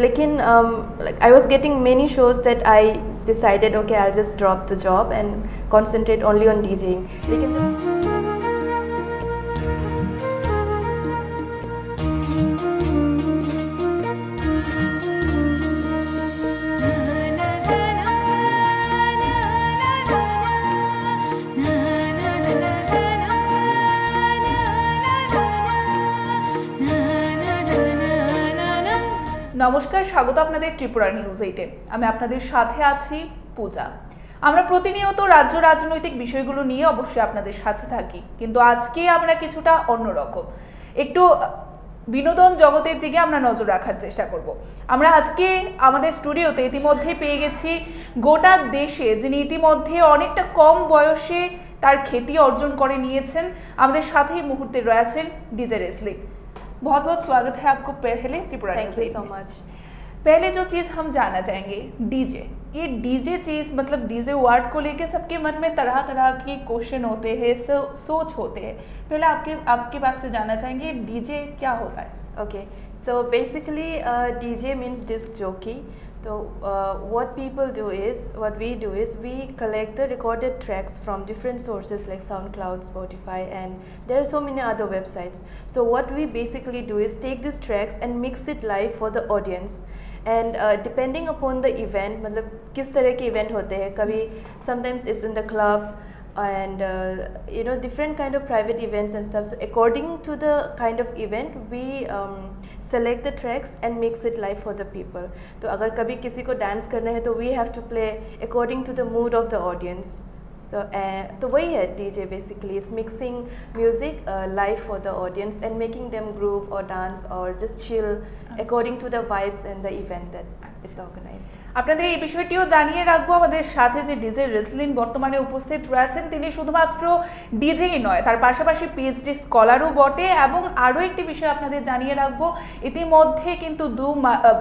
लेकिन like I was getting many shows that I decided okay I'll just drop the job and concentrate only on DJing. लेकिन নমস্কার, স্বাগত আপনাদের Tripura news 8-এ। আমি আপনাদের সাথে আছি পূজা। আমরা প্রতিনিয়ত রাজ্য রাজনৈতিক বিষয়গুলো নিয়ে অবশ্যই আপনাদের সাথে থাকি, কিন্তু আজকে আমরা কিছুটা অন্যরকম, একটু বিনোদন জগতের দিকে আমরা নজর রাখার চেষ্টা করব। আমরা আজকে আমাদের স্টুডিওতে ইতিমধ্যে পেয়ে গেছি গোটা দেশে যিনি ইতিমধ্যে অনেকটা কম বয়সে তার খ্যাতি অর্জন করে নিয়েছেন। আমাদের সাথেই মুহূর্তে রয়েছেন ডিজে রেসলিং। बहुत बहुत स्वागत है आपको पहले Tripura news. Thank you so much. पहले जो चीज़ हम जानना चाहेंगे, डीजे, ये डीजे चीज़ मतलब डीजे वर्ड को लेके सबके मन में तरह तरह की क्वेश्चन होते हैं, सोच होते हैं। पहले आपके पास से जानना चाहेंगे डीजे क्या होता है। Okay, so basically DJ means disc jockey. So what we do is we collect the recorded tracks from different sources like SoundCloud, Spotify, and there are so many other websites. So what we basically do is take these tracks and mix it live for the audience. And depending upon the event, मतलब किस तरह के event होते हैं, कभी sometimes it's in the club and different kind of private events and stuff. So according to the kind of event we select the tracks and mix it live for the people. तो अगर कभी किसी को dance करना है तो we have to play according to the mood of the audience. तो वही है DJ basically is mixing music live for the audience and making them groove or dance or just chill according to the vibes and the event that it's organized. আপনাদের এই বিষয়টিও জানিয়ে রাখবো, আমাদের সাথে যে ডিজে রেসলিন বর্তমানে উপস্থিত রয়েছেন তিনি শুধুমাত্র ডিজেই নয়, তার পাশাপাশি পিএইচডি স্কলারও বটে। এবং আরও একটি বিষয় আপনাদের জানিয়ে রাখবো, ইতিমধ্যে কিন্তু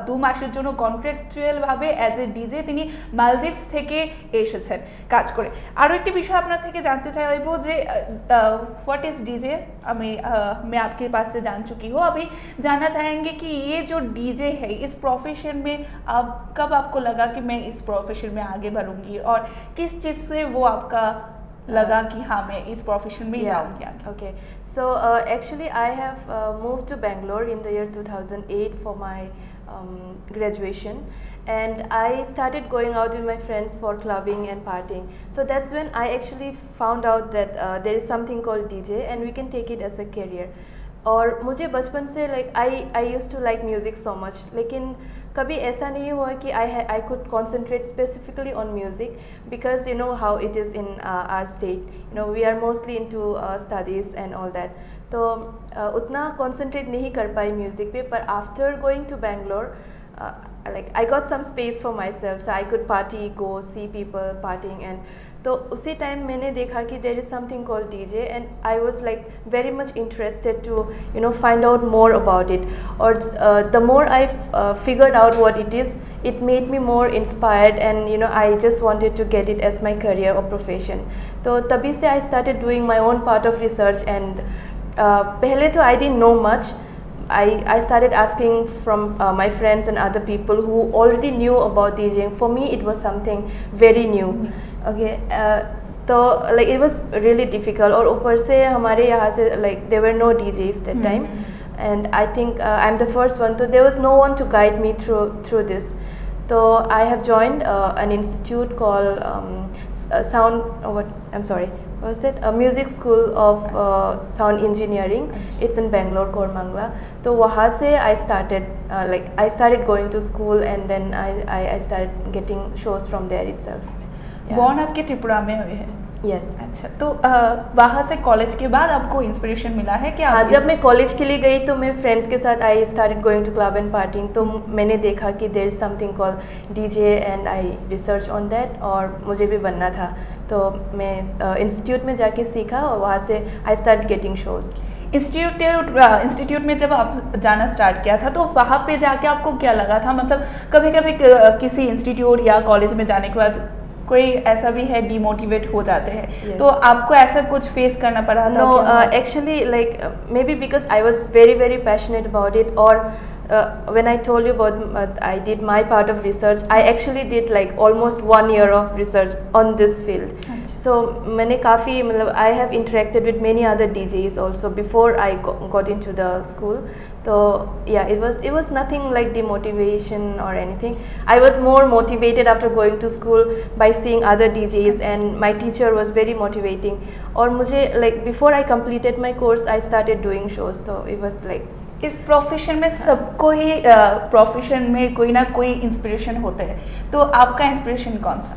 দু মাসের জন্য কন্ট্রাকচুয়ালভাবে অ্যাজ এ ডিজে তিনি মালদ্বীপস থেকে এসেছেন কাজ করে। আরও একটি বিষয় আপনার থেকে জানতে চাইবো যে व्हाट इज डीजे। मैं आपके पास से जान चुकी हूँ, अभी जानना चाहेंगे कि ये जो डीजे है इस प्रोफेशन में कब आपको लगा कि मैं इस प्रोफेशन में आगे बढ़ूंगी, और किस चीज़ से वो आपका लगा कि हाँ मैं इस प्रोफेशन में जाऊंगी आगे। Okay, so actually I have moved to Bangalore in the year 2008 for my graduation, and I started going out with my friends for clubbing and partying. So that's when I actually found out that there is something called DJ and we can take it as a career. और मुझे बचपन से I used to like music so much, लेकिन कभी ऐसा नहीं हुआ कि I could concentrate specifically on music, because you know how it is in our state, we are mostly into studies and all that. तो उतना concentrate नहीं कर पाई music पे, पर after going to Bangalore I got some space for myself, so I could party, go see people partying, and तो उसी time मैंने देखा कि there is something called DJ and I was like very much interested to find out more about it. Or the more I figured out what it is, it made me more inspired, and I just wanted to get it as my career or profession. तो तभी से I started doing my own part of research, and पहले तो I didn't know much. I started asking from my friends and other people who already knew about DJing. For me it was something very new. Okay, तो it was really difficult, और ऊपर से हमारे यहाँ से there were no DJs that time, and I think I'm the first one, so there was no one to guide me through this. So I have joined an institute called a music school of sound engineering. It's in Bangalore, Kormangla. तो वहाँ से I started going to school, and then I started getting shows from there itself. Born आपके त्रिपुरा में हुए हैं? Yes. अच्छा, तो वहाँ से कॉलेज के बाद आपको इंस्पिरेशन मिला है कि हाँ, जब मैं कॉलेज के लिए गई तो मैं फ्रेंड्स के साथ I started going to club and partying, तो मैंने देखा कि there is something called DJ and I research on that, और मुझे भी बनना था। तो मैं इंस्टीट्यूट में जाके सीखा और वहाँ से I start getting shows. Institute में जब आप जाना स्टार्ट किया था तो वहाँ पे जाके आपको क्या लगा था? मतलब कभी कभी किसी इंस्टीट्यूट या कॉलेज में जाने के बाद कोई ऐसा भी है डिमोटिवेट हो जाते हैं, yes. तो आपको ऐसा कुछ फेस करना पड़ा था? No, actually maybe because I was very very passionate about it, or when I told you about I did my part of research, I actually did like almost 1 year of research on this field. So मैंने काफ़ी मतलब I have interacted with many other DJs also before I got into the school. So yeah, it was nothing like demotivation or anything. I was more motivated after going to school by seeing other DJs, and my teacher was very motivating. और मुझे like before I completed my course, I started doing shows. So it was like इस profession में सबको ही profession में कोई ना कोई inspiration होता है, तो आपका इंस्पिरेशन कौन था?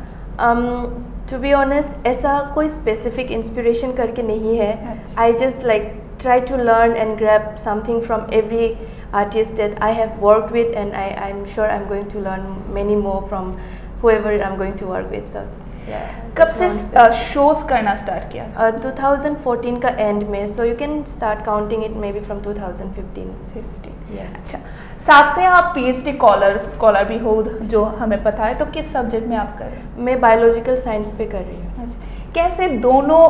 टू बी ऑनेस्ट ऐसा कोई स्पेसिफिक इंस्पिरेशन करके नहीं है. I just like try to learn and grab something from every artist that I have worked with, and I'm sure I'm going to learn many more from whoever I'm going to work with. So yeah. कब से shows करना start किया? 2014 का and में, so you can start counting it maybe from 2015. Yeah. अच्छा, साथ में आप पीएचडी स्कॉलर भी हो जो हमें पता है, तो किस सब्जेक्ट में आप कर रहे हैं? मैं बायोलॉजिकल साइंस पे कर रही हूँ. कैसे दोनों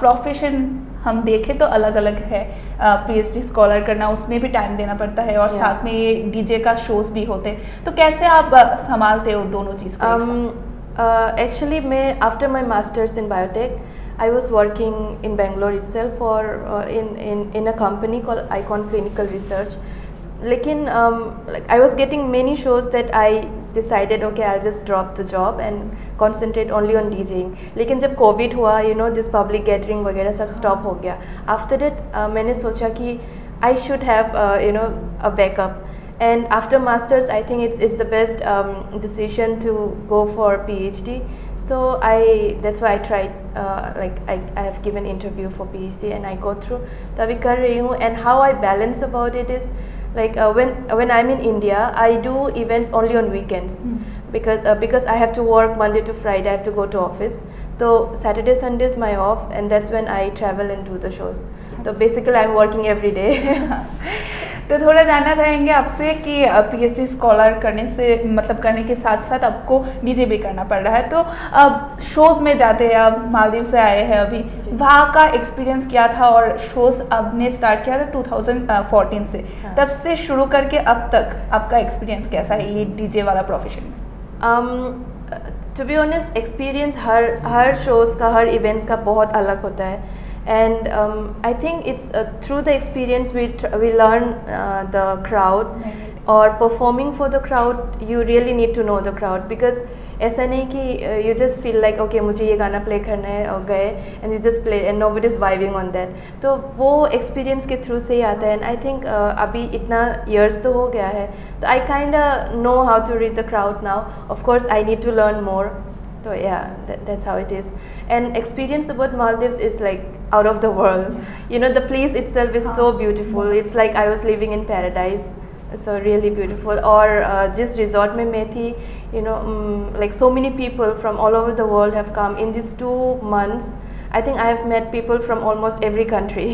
प्रोफेशन हम देखें तो अलग अलग है, पीएचडी स्कॉलर करना उसमें भी टाइम देना पड़ता है और साथ में ये डीजे का शोज भी होते हैं, तो कैसे आप संभालते हो दोनों चीज़ को? Actually मैं after my masters in biotech I was working in Bangalore itself for in a company called Icon Clinical Research. लेकिन like I was getting many shows that I decided okay I'll just drop the job and concentrate only on DJing. लेकिन जब Covid हुआ you know this public gathering वगैरह सब stop हो गया. After that मैंने सोचा कि I should have you know a backup. And after masters I think it's the best decision to go for PhD. So that's why I tried like I have given interview for PhD and I go through. तो अभी कर रही हूँ. And how I balance about it is like when I'm in India I do events only on weekends because I have to work Monday to Friday. I have to go to office. So Saturday Sunday is my off, and that's when I travel and do the shows. So basically I'm working every day. तो थोड़ा जानना चाहेंगे आपसे कि PhD scholar करने से मतलब करने के साथ साथ आपको डीजे भी करना पड़ रहा है, तो अब शोज़ में जाते हैं, अब मालदीव से आए हैं अभी, वहाँ का एक्सपीरियंस क्या था? और शोज़ आपने स्टार्ट किया था 2014 से, तब से शुरू करके अब तक आपका एक्सपीरियंस कैसा है ये डीजे वाला प्रोफेशन में? टू बी ऑनेस्ट एक्सपीरियंस हर शोज़ का, हर इवेंट्स का बहुत अलग होता है. And I think it's through the experience we learn the crowd, or performing for the crowd you really need to know the crowd, because ऐसा नहीं कि you just feel like okay मुझे ये गाना play करना है और गए and you just play and nobody is vibing on that. तो वो experience के through से ही आता है. And I think अभी इतना years तो हो गया है, तो I kinda know how to read the crowd now. Of course I need to learn more. So yeah, that's how it is. And experience about Maldives is like out of the world. You know, the place itself is so beautiful. It's like I was living in paradise. So really beautiful. Or just resort में मैं थी, you know, like so many people from all over the world have come in these 2 months. I think I have met people from almost every country.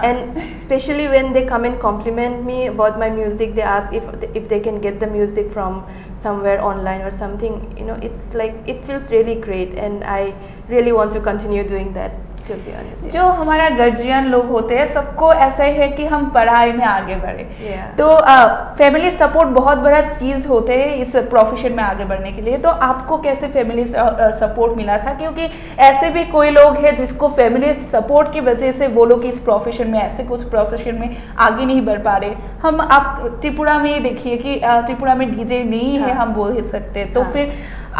And especially when they come and compliment me about my music, they ask if they can get the music from somewhere online or something. You know, it's like it feels really great, and I really want to continue doing that. To be honest, जो हमारा guardian लोग होते हैं सबको ऐसा ही है कि हम पढ़ाई में आगे बढ़े. तो फैमिली सपोर्ट बहुत बड़ा चीज़ होते हैं इस प्रोफेशन में आगे बढ़ने के लिए. तो आपको कैसे फैमिली सपोर्ट मिला था? क्योंकि ऐसे भी कोई लोग हैं जिसको फैमिली सपोर्ट की वजह से वो लोग इस प्रोफेशन में, ऐसे कुछ प्रोफेशन में आगे नहीं बढ़ पा रहे. हम आप त्रिपुरा में देखिए कि त्रिपुरा में डीजे नहीं है, हम बोल सकते. तो फिर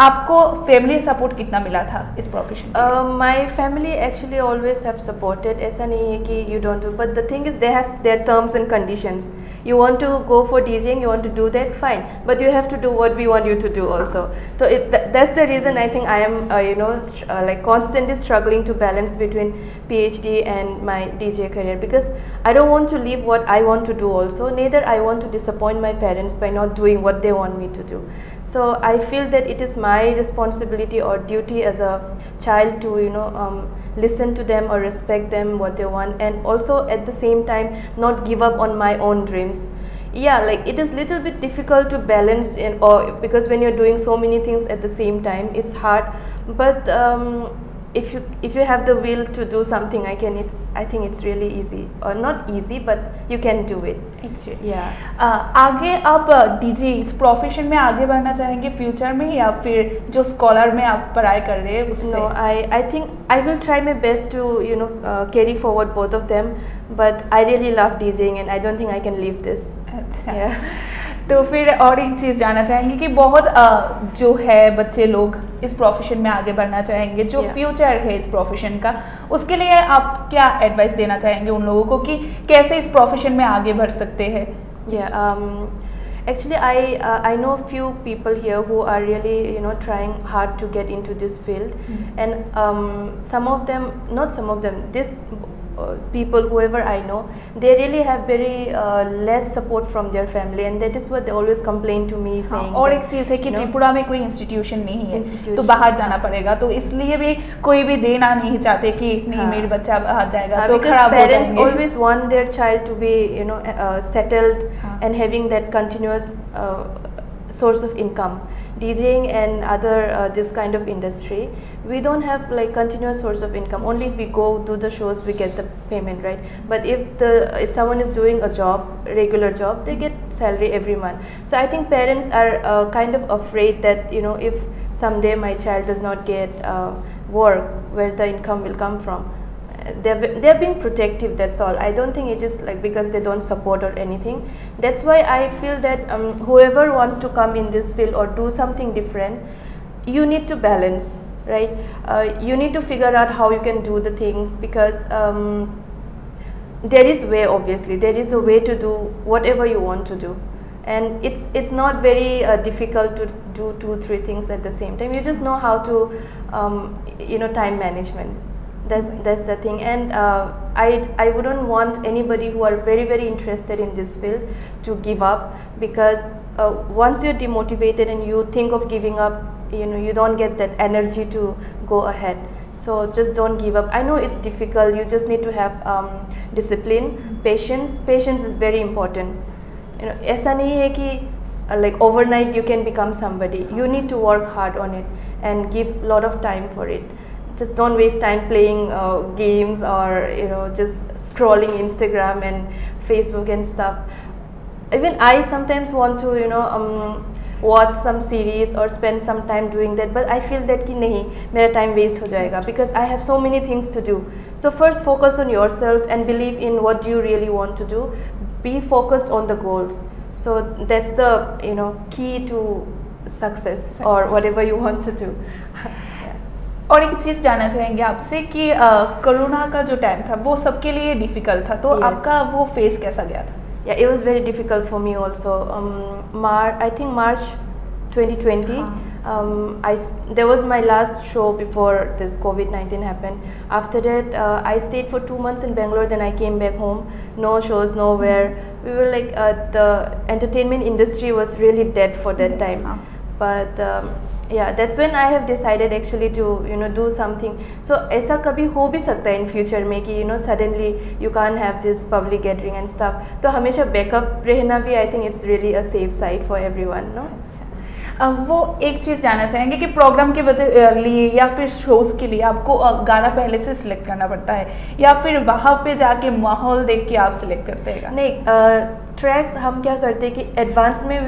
आपको फैमिली सपोर्ट कितना मिला था इस प्रोफेशन में? My family actually always have supported. ऐसा नहीं है कि you don't do, but the thing is they have their terms and conditions. You want to go for DJing, you want to do that, fine, but you have to do what we want you to do also. So that's the reason I think I am you know like constantly struggling to balance between PhD and my DJ career, because I don't want to leave what I want to do also, neither I want to disappoint my parents by not doing what they want me to do. So I feel that it is my responsibility or duty as a child to you know listen to them or respect them what they want, and also at the same time not give up on my own dreams. Yeah, like it is little bit difficult to balance or because when you're doing so many things at the same time it's hard, but if you have the will to do something, I think it's really easy, or not easy, but you can do it. आगे आप DJ इस profession में आगे बढ़ना चाहेंगे future में, या फिर जो स्कॉलर में आप पढ़ाई कर रहे हैं उससे? No, I think I will try my best to carry forward both of them, but I really love DJing and I don't think I can leave this. अच्छा, तो फिर और एक चीज़ जानना चाहेंगे कि बहुत जो है बच्चे लोग इस प्रोफेशन में आगे बढ़ना चाहेंगे, जो फ्यूचर है इस प्रोफेशन का, उसके लिए आप क्या एडवाइस देना चाहेंगे उन लोगों को कि कैसे इस प्रोफेशन में आगे बढ़ सकते हैं? Actually, I know few people here who are really trying hard to get into this field, and some of them, not some of them, this people, whoever I know, they really have very less support from their family, and that is what they always complain to me, saying और एक चीज़ है कि त्रिपुरा में कोई institution नहीं है, तो बाहर जाना पड़ेगा, तो इसलिए भी कोई भी देना नहीं चाहते कि नहीं मेरे बच्चा बाहर जाएगा तो खराब हो जाएंगे. Parents always want their child to be settled and having that continuous source of income. DJing and other this kind of industry, we don't have like continuous source of income. Only if we go do the shows we get the payment, right? But if someone is doing a job, regular job, they get salary every month. So I think parents are kind of afraid that if someday my child does not get work, where the income will come from. They're being protective, that's all. I don't think it is like because they don't support or anything. That's why I feel that whoever wants to come in this field or do something different, you need to balance, right? You need to figure out how you can do the things, because there is way, obviously there is a way to do whatever you want to do, and it's not very difficult to do 2-3 things at the same time. You just know how to time management. That's the thing, and I wouldn't want anybody who are very very interested in this field to give up, because once you're demotivated and you think of giving up, you don't get that energy to go ahead. So just don't give up. I know it's difficult. You just need to have discipline, patience. Patience is very important. ऐसा नहीं है कि like overnight you can become somebody. You need to work hard on it and give lot of time for it. Just don't waste time playing games or just scrolling Instagram and Facebook and stuff. Even I sometimes want to watch some series or spend some time doing that, but I feel that कि नहीं, मेरा time waste हो जाएगा, because I have so many things to do. So first focus on yourself and believe in what you really want to do. Be focused on the goals. So that's the key to success or whatever you want to do. और एक चीज़ जानना चाहेंगे आपसे कि corona का जो time था वो सबके लिए डिफ़िकल्ट था, तो आपका वो फेस कैसा गया था? Yeah, it was very difficult for me also. I think March 2020. There was my last show before this COVID-19 happened. After that, I stayed for 2 months in Bangalore. Then I came back home. No shows, nowhere. We were like the entertainment industry was really dead for that time. But yeah, that's when I have decided actually to do something. So ऐसा कभी हो भी सकता है in future में कि suddenly you can't have this public gathering and stuff. तो हमेशा backup रहना भी, I think it's really a safe side for everyone, no? वो एक चीज़ जानना चाहेंगे कि प्रोग्राम के वजह लिए या फिर शोज़ के लिए आपको गाना पहले से सिलेक्ट करना पड़ता है, या फिर वहाँ पे जाके माहौल देख के आप सिलेक्ट करते हैं? नहीं, ट्रैक्स हम क्या करते हैं कि एडवांस में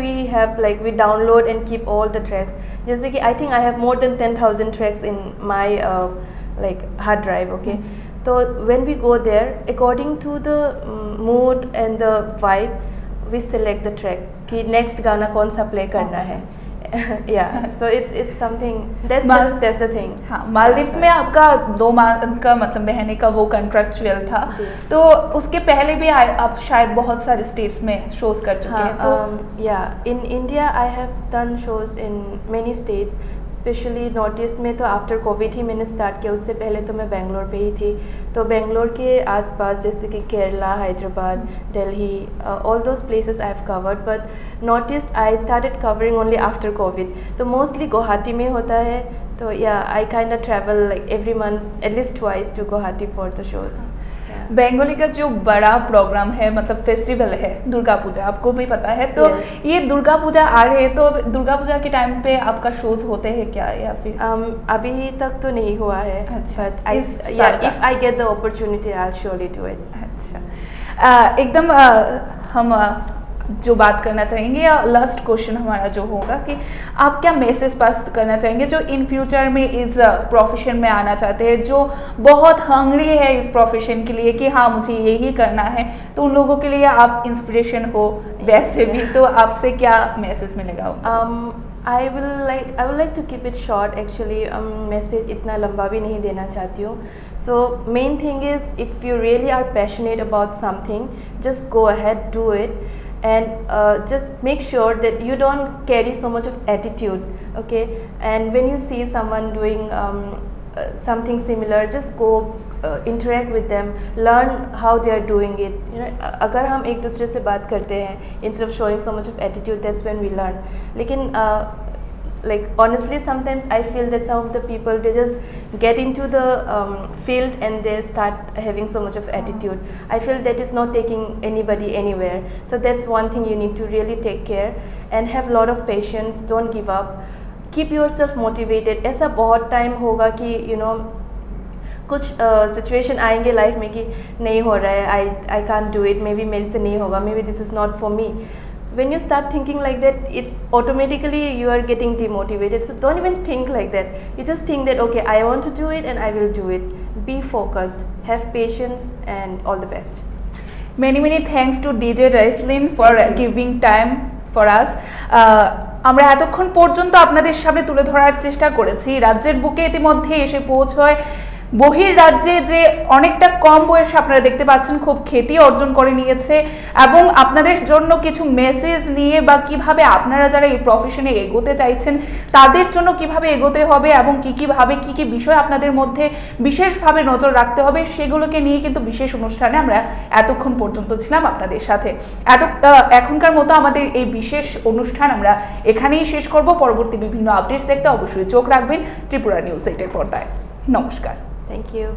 we download and keep all the tracks. जैसे कि I think I have more than 10,000 tracks in my hard drive. Okay, तो when we go there, according to the mood and the vibe, we select the track कि next गाना कौन सा play करना है. Yeah, so it's something that's the thing. हाँ, मालदीव्स में आपका 2 माह का मतलब रहने का वो कॉन्ट्रैक्चुअल था, तो उसके पहले भी आप शायद बहुत सारे स्टेट्स में शोज कर चुके हैं. तो yeah, in India I have done shows in many states, specially north east में. तो आफ्टर कोविड ही मैंने स्टार्ट किया, उससे पहले तो मैं बेंगलोर पे ही थी. तो बेंगलोर के आसपास जैसे कि Kerala, Hyderabad, Delhi, all those places I have covered. But North East I started covering only after Covid. तो मोस्टली गुवाहाटी में होता है. तो yeah I kind of travel like every month at least twice to Guwahati for the shows. Bengali का जो बड़ा प्रोग्राम है मतलब फेस्टिवल है दुर्गा पूजा, आपको भी पता है, तो Yes. ये दुर्गा पूजा आ रहे हैं, तो दुर्गा पूजा के टाइम पे आपका शोज होते हैं क्या, या फिर अभी तक तो नहीं हुआ है, अच्छा, but इस साल का। if I get the opportunity I'll surely do it. अच्छा, एकदम हम जो बात करना चाहेंगे या लास्ट क्वेश्चन हमारा जो होगा कि आप क्या मैसेज पास करना चाहेंगे जो इन फ्यूचर में इस प्रोफेशन में आना चाहते हैं, जो बहुत हंग्री है इस प्रोफेशन के लिए कि हाँ मुझे यही करना है, तो उन लोगों के लिए आप इंस्पिरेशन हो वैसे भी, तो आपसे क्या मैसेज मिलेगा? I would like to keep it short actually. Message इतना लंबा भी नहीं देना चाहती हूँ. So main thing is if you really are passionate about something, just go ahead, do it, and just make sure that you don't carry so much of attitude, okay? And when you see someone doing something similar, just go interact with them, learn how they are doing it. You know, अगर हम एक दूसरे से बात करते हैं instead of showing so much of attitude, that's when we learn. लेकिन like honestly sometimes I feel that some of the people, they just get into the field and they start having so much of attitude. I feel that is not taking anybody anywhere. So that's one thing you need to really take care and have a lot of patience. Don't give up, keep yourself motivated. ऐसा बहुत time होगा कि you know कुछ situation आएंगे life में कि नहीं हो रहा है, I can't do it, may be मेरे से नहीं होगा, may be this is not for me. When you start thinking like that, it's automatically you are getting demotivated. So don't even think like that. You just think that okay, I want to do it and I will do it. Be focused, have patience, and all the best. Many thanks to DJ Rislyn for giving time for us. আমরা এতক্ষণ পর্যন্ত আপনাদের সামনে তুলে ধরার চেষ্টা করেছি রাজ্যের বুকে ইতিমধ্যে এসে পৌঁছয় বহির রাজ্যে যে অনেকটা কম বয়সে আপনারা দেখতে পাচ্ছেন খুব খ্যাতি অর্জন করে নিয়েছে, এবং আপনাদের জন্য কিছু মেসেজ নিয়ে বা কিভাবে আপনারা যারা এই প্রফেশনে এগোতে চাইছেন তাদের জন্য কিভাবে এগোতে হবে এবং কিভাবে কি বিষয় আপনাদের মধ্যে বিশেষভাবে নজর রাখতে হবে সেগুলোকে নিয়ে কিন্তু বিশেষ অনুষ্ঠানে আমরা এতক্ষণ পর্যন্ত ছিলাম আপনাদের সাথে। এখনকার মতো আমাদের এই বিশেষ অনুষ্ঠান আমরা এখানেই শেষ করব। পরবর্তী বিভিন্ন আপডেটস দেখতে অবশ্যই চোখ রাখবেন ত্রিপুরা নিউজ 8 এর পর্দায়। নমস্কার। Thank you.